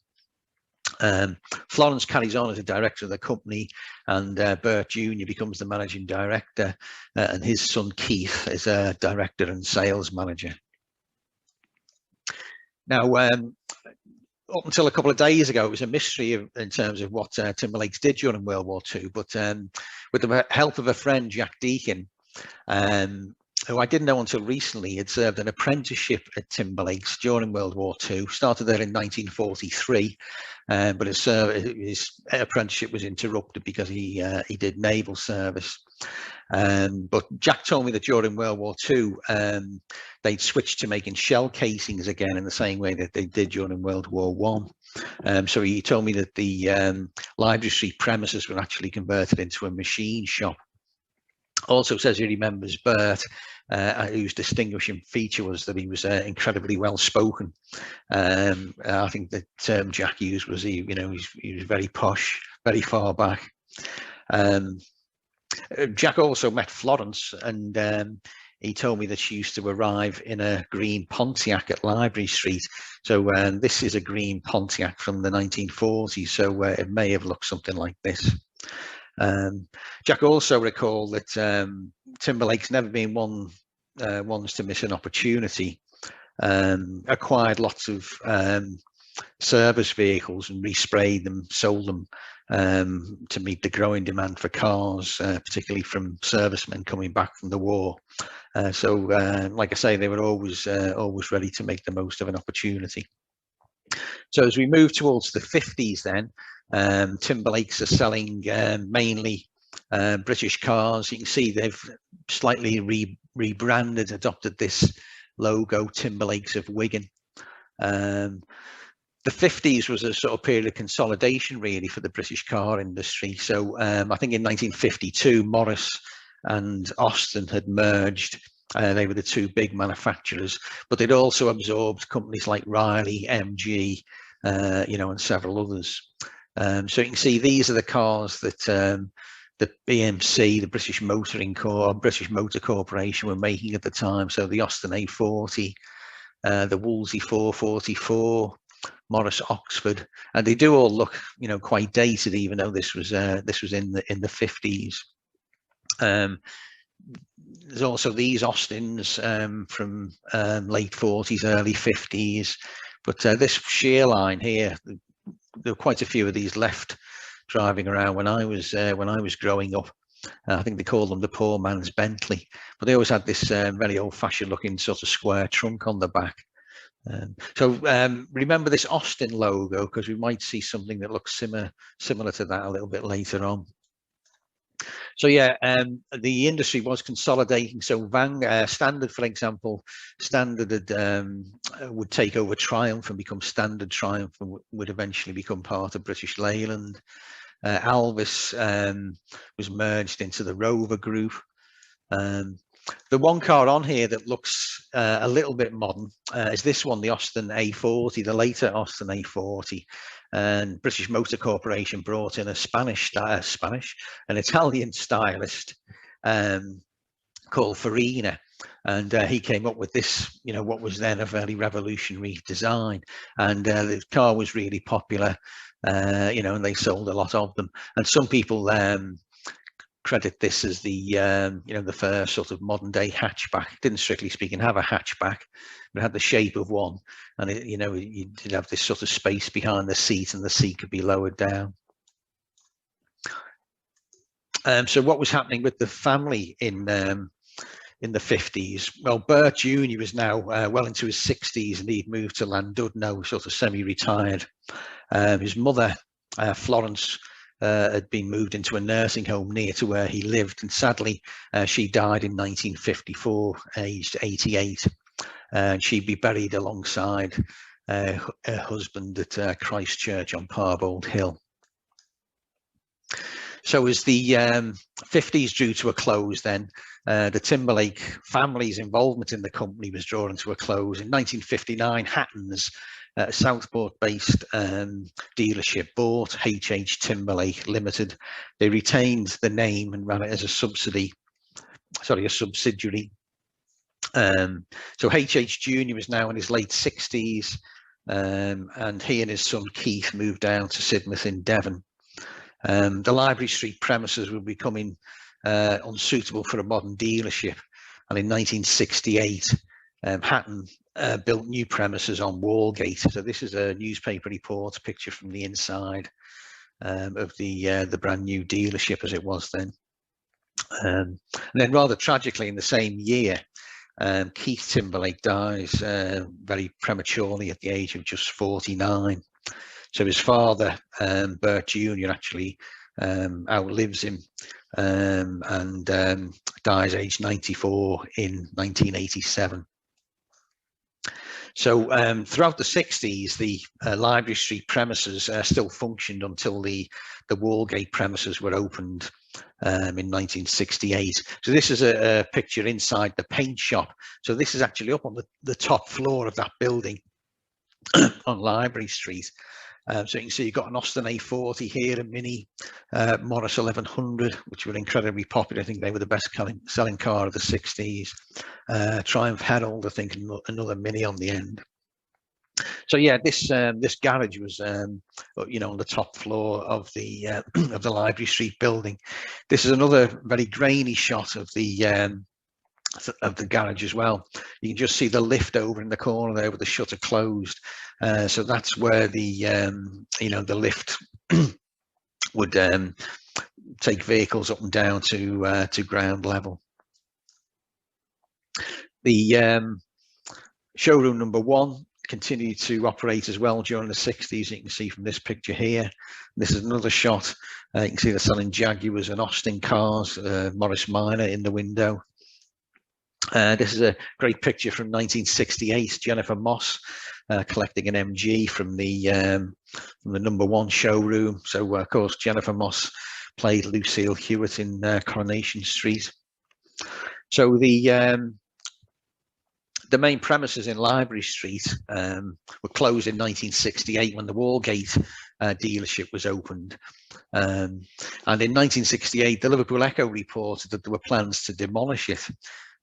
Florence carries on as a director of the company, and Bert Jr. becomes the managing director, and his son Keith is a director and sales manager. Now, up until a couple of days ago, it was a mystery in terms of what Timberlake did during World War II, but with the help of a friend, Jack Deakin, who I didn't know until recently, had served an apprenticeship at Timberlake's during World War II, started there in 1943, but his apprenticeship was interrupted because he did naval service. But Jack told me that during World War II, they'd switched to making shell casings again in the same way that they did during World War I. So he told me that the Library Street premises were actually converted into a machine shop. Also says he remembers Bert, whose distinguishing feature was that he was incredibly well spoken. I think the term Jack used was he was very posh, very far back. Jack also met Florence, and he told me that she used to arrive in a green Pontiac at Library Street. So this is a green Pontiac from the 1940s, so it may have looked something like this. Jack also recalled that Timberlake's never been ones to miss an opportunity. Acquired lots of service vehicles and resprayed them, sold them to meet the growing demand for cars, particularly from servicemen coming back from the war. So like I say, they were always ready to make the most of an opportunity. So as we move towards the 50s then, Timberlakes are selling mainly British cars. You can see they've slightly rebranded, adopted this logo, Timberlakes of Wigan. The 50s was a sort of period of consolidation really for the British car industry. So I think in 1952, Morris and Austin had merged. They were the two big manufacturers, but they'd also absorbed companies like Riley, MG, and several others. So you can see these are the cars that the BMC, the British Motor Corporation, were making at the time. So the Austin A40, the Wolseley 444, Morris Oxford, and they do all look, quite dated, even though this was in the 50s. There's also these Austins from late 40s, early 50s, but this shear line here, there were quite a few of these left driving around when I was growing up. I think they called them the poor man's Bentley, but they always had this very old-fashioned looking sort of square trunk on the back. So remember this Austin logo, because we might see something that looks similar to that a little bit later on. So yeah, the industry was consolidating. So Standard, for example, Standard would take over Triumph and become Standard Triumph, and would eventually become part of British Leyland. Alvis was merged into the Rover Group. The one car on here that looks a little bit modern is this one, the Austin A40, the later Austin A40. And British Motor Corporation brought in an Italian stylist called Farina, and he came up with this, what was then a very revolutionary design. And the car was really popular, and they sold a lot of them. And some people credit this as the the first sort of modern day hatchback. It didn't, strictly speaking, have a hatchback, but it had the shape of one, and it, you did have this sort of space behind the seat, and the seat could be lowered down. So what was happening with the family in the 50s? Well, Bert Jr. was now well into his 60s, and he'd moved to Llandudno, sort of semi-retired. His mother, Florence, had been moved into a nursing home near to where he lived, and sadly she died in 1954, aged 88, and she'd be buried alongside her husband at Christ Church on Parbold Hill. So as the 50s drew to a close, then the Timberlake family's involvement in the company was drawing to a close. In 1959, Hatton's Southport-based dealership bought H.H. Timberlake Limited. They retained the name and ran it as a subsidiary. So H.H. Jr. was now in his late 60s, and he and his son Keith moved down to Sidmouth in Devon. The Library Street premises were becoming unsuitable for a modern dealership, and in 1968, Hatton built new premises on Walgate. So this is a newspaper report, a picture from the inside of the brand new dealership as it was then. And then, rather tragically, in the same year, Keith Timberlake dies very prematurely at the age of just 49. So his father, Bert Jr., actually outlives him and dies aged 94 in 1987. So throughout the 60s, the Library Street premises still functioned until the Walgate premises were opened in 1968. So this is a picture inside the paint shop. So this is actually up on the top floor of that building on Library Street. So you can see you've got an Austin A40 here, a Mini Morris 1100, which were incredibly popular. I think they were the best selling car of the 60s. Triumph Herald, I think, another Mini on the end. So yeah, this garage was on the top floor of the Library Street building. This is another very grainy shot of the of the garage as well. You can just see the lift over in the corner there with the shutter closed. So that's where the the lift would take vehicles up and down to ground level. The showroom number 1 continued to operate as well during the 60s. You can see from this picture here. This is another shot. You can see they're selling Jaguars and Austin cars, Morris Minor in the window. This is a great picture from 1968, Jennifer Moss collecting an MG from the number 1 showroom. So of course Jennifer Moss played Lucille Hewitt in Coronation Street. So the main premises in Library Street were closed in 1968 when the Walgate dealership was opened. And in 1968, the Liverpool Echo reported that there were plans to demolish it.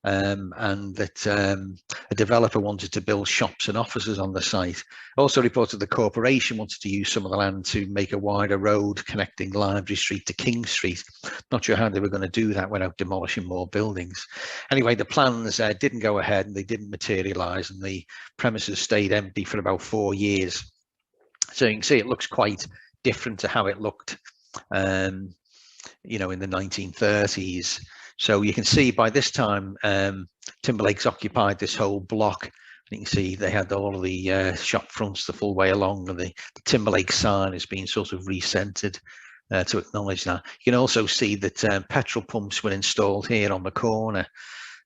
And that a developer wanted to build shops and offices on the site. Also reported the corporation wanted to use some of the land to make a wider road connecting Library Street to King Street. Not sure how they were going to do that without demolishing more buildings. Anyway, the plans didn't go ahead and they didn't materialise, and the premises stayed empty for about 4 years. So you can see it looks quite different to how it looked, in the 1930s. So you can see by this time, Timberlake's occupied this whole block. You can see they had all of the shop fronts the full way along, and the Timberlake sign has been sort of recentered to acknowledge that. You can also see that petrol pumps were installed here on the corner.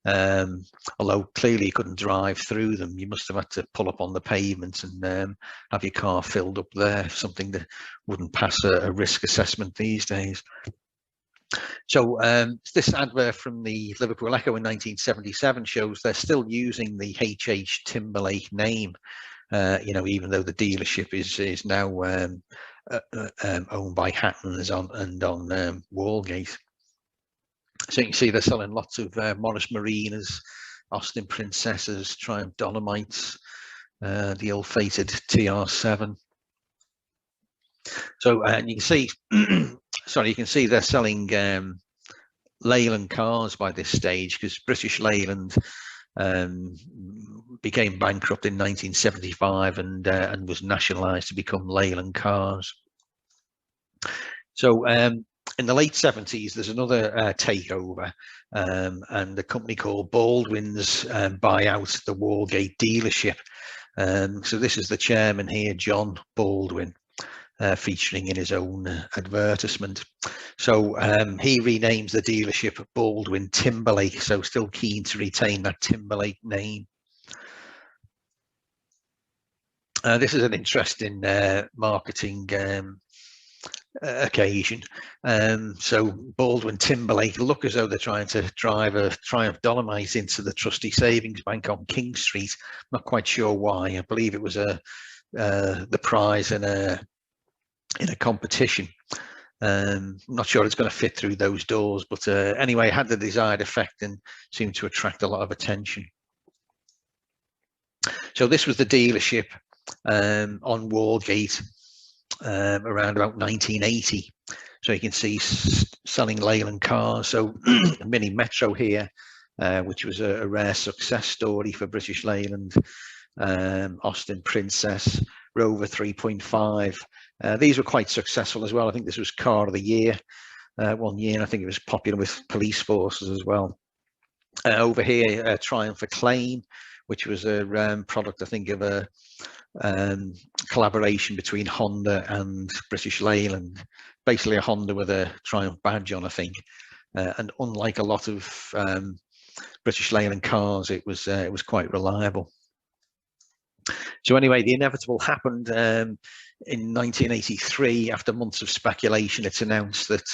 Although clearly you couldn't drive through them, you must have had to pull up on the pavement and have your car filled up there, something that wouldn't pass a risk assessment these days. So this advert from the Liverpool Echo in 1977 shows they're still using the H.H. Timberlake name, even though the dealership is now owned by Hattons on Walgate. So you can see they're selling lots of Morris Marinas, Austin Princesses, Triumph Dolomites, the ill-fated TR7. So and you can see, sorry, you can see they're selling Leyland cars by this stage, because British Leyland became bankrupt in 1975 and was nationalised to become Leyland Cars. So in the late 70s, there's another takeover, and a company called Baldwin's buy out the Walgate dealership. So this is the chairman here, John Baldwin, featuring in his own advertisement. So he renames the dealership Baldwin Timberlake, so still keen to retain that Timberlake name. This is an interesting marketing occasion. So Baldwin Timberlake look as though they're trying to drive a Triumph Dolomite into the Trustee Savings Bank on King Street. Not quite sure why. I believe it was the prize in a competition. Not sure it's going to fit through those doors, but anyway, it had the desired effect and seemed to attract a lot of attention. So this was the dealership on Walgate around about 1980. So you can see selling Leyland cars. So Mini Metro here, which was a rare success story for British Leyland. Austin Princess, Rover 3.5. These were quite successful as well. I think this was Car of the Year one year, and I think it was popular with police forces as well. Over here, Triumph Acclaim, which was a product, I think, of a collaboration between Honda and British Leyland. Basically a Honda with a Triumph badge on, I think. And unlike a lot of British Leyland cars, it was quite reliable. So anyway, the inevitable happened in 1983. After months of speculation, it's announced that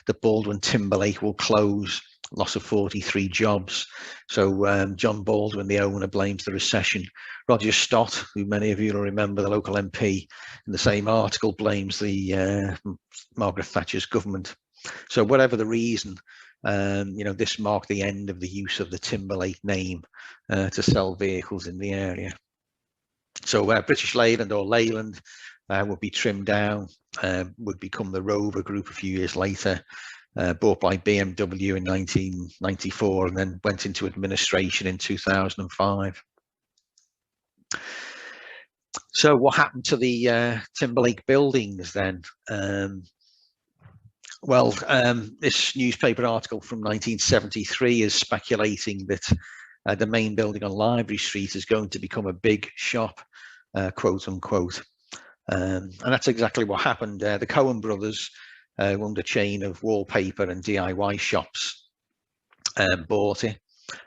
the Baldwin Timberlake will close, loss of 43 jobs. So John Baldwin, the owner, blames the recession. Roger Stott, who many of you will remember, the local MP, in the same article blames the Margaret Thatcher's government. So whatever the reason, this marked the end of the use of the Timberlake name to sell vehicles in the area. So British Leyland, or Leyland, will be trimmed down. would become the Rover Group a few years later, bought by BMW in 1994, and then went into administration in 2005. So what happened to the Timberlake buildings then? Well, this newspaper article from 1973 is speculating that the main building on Library Street is going to become a big shop, quote unquote. And that's exactly what happened. The Cohen brothers, who owned a chain of wallpaper and DIY shops, bought it,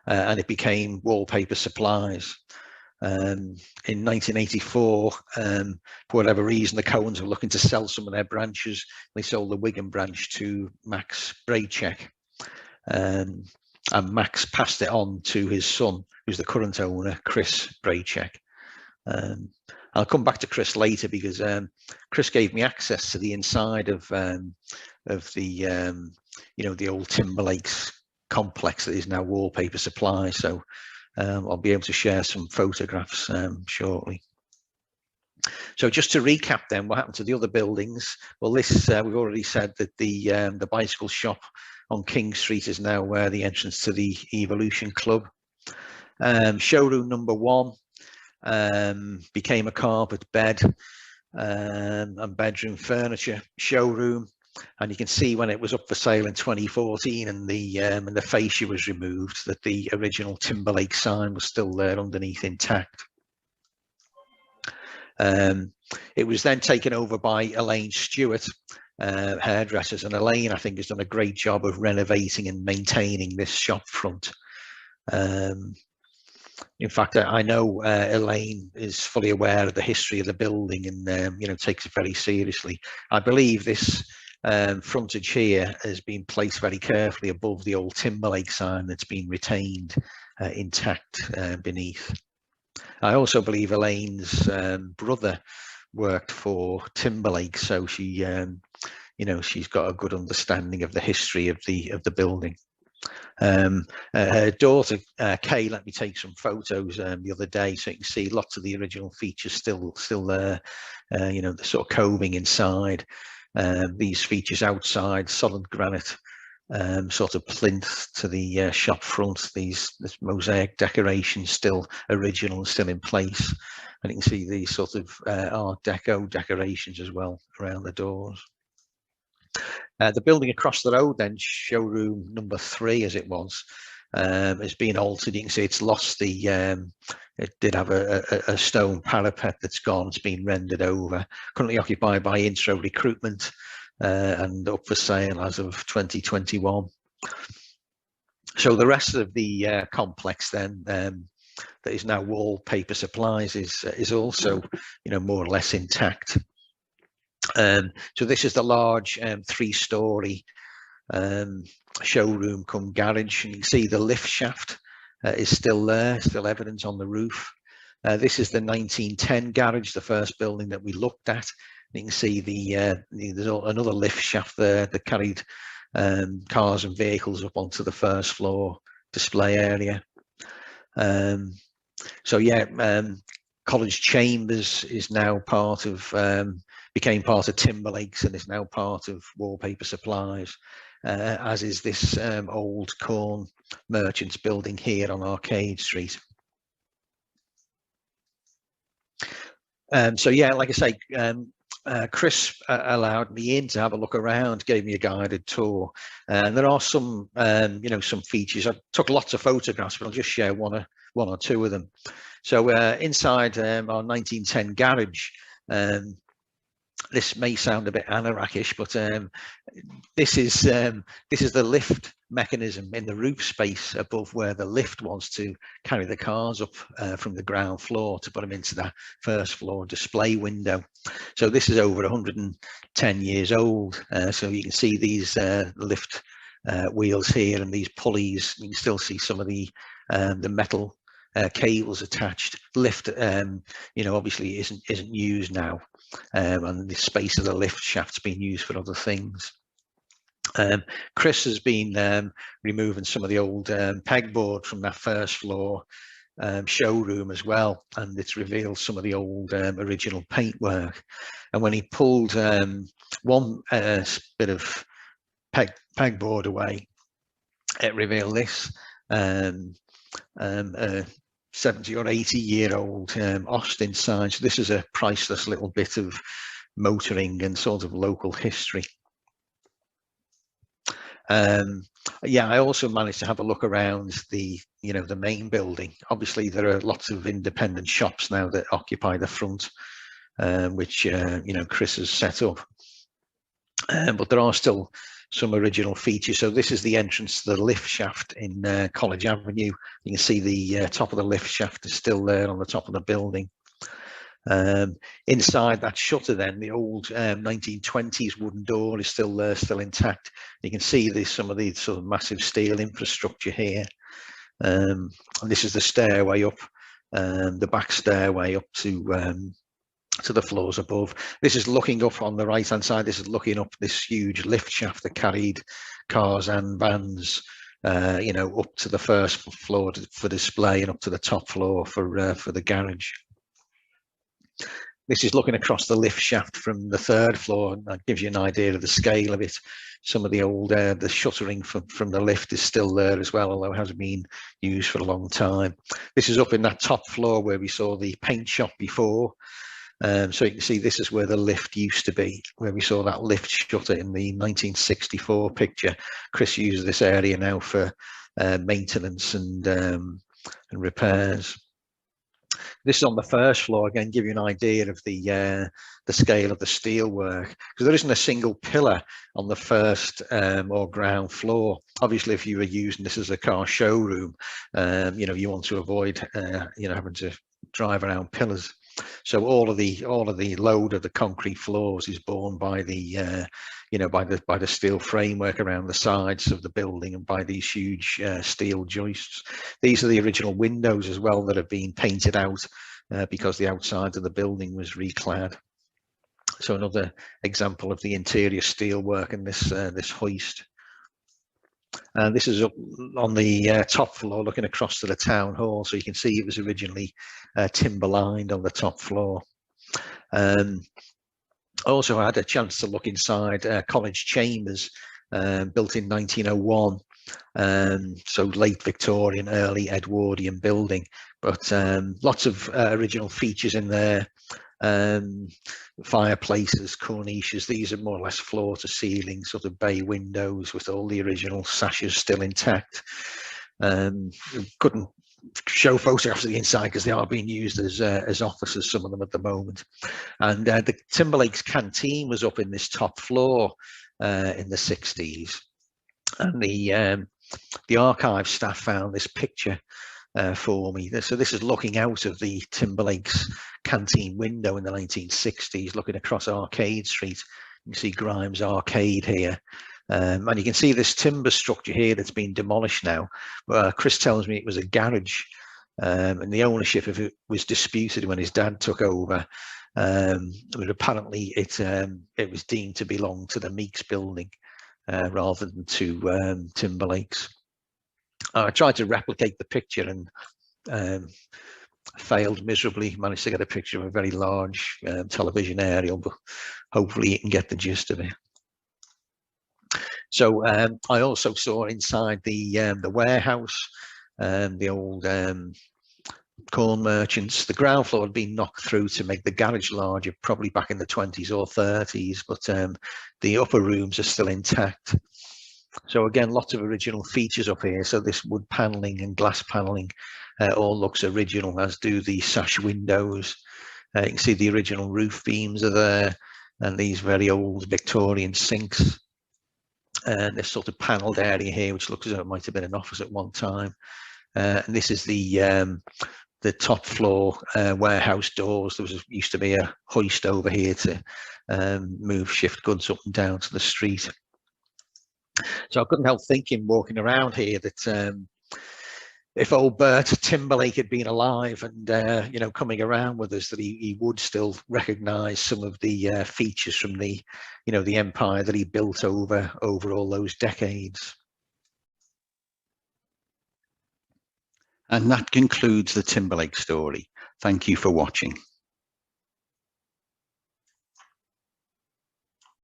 and it became Wallpaper Supplies. In 1984, for whatever reason, the Cohens were looking to sell some of their branches. They sold the Wigan branch to Max Braycheck, and Max passed it on to his son, who's the current owner, Chris Braycheck. I'll come back to Chris later, because Chris gave me access to the inside of the the old Timberlake's complex that is now Wallpaper Supply. So I'll be able to share some photographs shortly. So just to recap then, what happened to the other buildings? Well, this we've already said that the bicycle shop on King Street is now the entrance to the Evolution Club. Showroom number 1 became a carpet bed and bedroom furniture showroom, and you can see when it was up for sale in 2014 and the fascia was removed, that the original Timberlake sign was still there underneath intact. It was then taken over by Elaine Stewart, hairdressers, and Elaine, I think, has done a great job of renovating and maintaining this shop front. In fact, I know Elaine is fully aware of the history of the building and takes it very seriously. I believe this frontage here has been placed very carefully above the old Timberlake sign that's been retained intact beneath. I also believe Elaine's brother worked for Timberlake, so she, she's got a good understanding of the history of the building. Her daughter Kay let me take some photos the other day, so you can see lots of the original features still there. The sort of coving inside, these features outside, solid granite sort of plinth to the shop front. This mosaic decoration still original and still in place, and you can see these sort of Art Deco decorations as well around the doors. The building across the road then, showroom number 3 as it was, has been altered. You can see it's lost the it did have a stone parapet that's gone. It's been rendered over, currently occupied by Intro Recruitment, and up for sale as of 2021. So the rest of the complex then, that is now Wallpaper Supplies, is also more or less intact. So this is the large 3-story showroom cum garage, and you can see the lift shaft is still there, still evident on the roof. This is the 1910 garage, the first building that we looked at. You can see there's another lift shaft there that carried cars and vehicles up onto the first floor display area. So yeah, College Chambers is now part of, became part of Timberlake's and is now part of Wallpaper Supplies, as is this old corn merchants building here on Arcade Street. So yeah, like I say, Chris allowed me in to have a look around, gave me a guided tour, and there are some, some features. I took lots of photographs, but I'll just share one or two of them. So inside our 1910 garage, this may sound a bit Anorakish, but this is the lift mechanism in the roof space above where the lift was to carry the cars up from the ground floor to put them into that first floor display window. So this is over 110 years old. So you can see these lift wheels here and these pulleys. You can still see some of the metal cables attached. Lift, obviously isn't used now, and the space of the lift shaft's been used for other things. Chris has been removing some of the old pegboard from that first floor, showroom as well, and it's revealed some of the old original paintwork. And when he pulled one bit of pegboard away, it revealed this 70 or 80-year-old Austin sign. So this is a priceless little bit of motoring and sort of local history. Yeah, I also managed to have a look around the main building. Obviously, there are lots of independent shops now that occupy the front, which Chris has set up. But there are still some original features. So this is the entrance to the lift shaft in College Avenue. You can see the top of the lift shaft is still there on the top of the building. Inside that shutter, then the old 1920s wooden door is still there, still intact. You can see there's some of the sort of massive steel infrastructure here. And this is the stairway up, the back stairway up to the floors above. This is looking up on the right hand side. This is looking up this huge lift shaft that carried cars and vans up to the first floor for display and up to the top floor for the garage. This is looking across the lift shaft from the third floor, and that gives you an idea of the scale of it. Some of the old the shuttering from the lift is still there as well, although it hasn't been used for a long time. This is up in that top floor where we saw the paint shop before. So you can see this is where the lift used to be, where we saw that lift shutter in the 1964 picture. Chris uses this area now for maintenance and repairs. This is on the first floor, again, give you an idea of the scale of the steel work, because there isn't a single pillar on the first or ground floor. Obviously, if you were using this as a car showroom, you want to avoid having to drive around pillars. So all of the load of the concrete floors is borne by the by the steel framework around the sides of the building and by these huge steel joists. These are the original windows as well that have been painted out because the outside of the building was reclad. So another example of the interior steel work in this hoist. And this is up on the top floor, looking across to the town hall. So you can see it was originally timber lined on the top floor. Also, I had a chance to look inside College Chambers, built in 1901. So late Victorian, early Edwardian building, but lots of original features in there. Fireplaces, cornices, these are more or less floor to ceiling sort of bay windows with all the original sashes still intact. Couldn't show photographs of the inside because they are being used as offices, some of them at the moment. And the Timberlake's canteen was up in this top floor in the 60s, and the archive staff found this picture for me. So this is looking out of the Timberlake's canteen window in the 1960s, looking across Arcade Street. You can see Grimes Arcade here. And you can see this timber structure here that's been demolished now. Chris tells me it was a garage, and the ownership of it was disputed when his dad took over. But apparently it was deemed to belong to the Meeks building rather than to Timberlake's. I tried to replicate the picture and failed miserably. Managed to get a picture of a very large television aerial, but hopefully you can get the gist of it. So I also saw inside the warehouse, the old corn merchants. The ground floor had been knocked through to make the garage larger, probably back in the 20s or 30s, but the upper rooms are still intact. So again, lots of original features up here. So this wood paneling and glass paneling all looks original, as do the sash windows. You can see the original roof beams are there, and these very old Victorian sinks. And this sort of panelled area here, which looks as though it might have been an office at one time. And this is the top floor warehouse doors. There used to be a hoist over here to shift goods up and down to the street. So I couldn't help thinking, walking around here, that if old Bert Timberlake had been alive and coming around with us, that he would still recognise some of the features from the the empire that he built over all those decades. And that concludes the Timberlake story. Thank you for watching.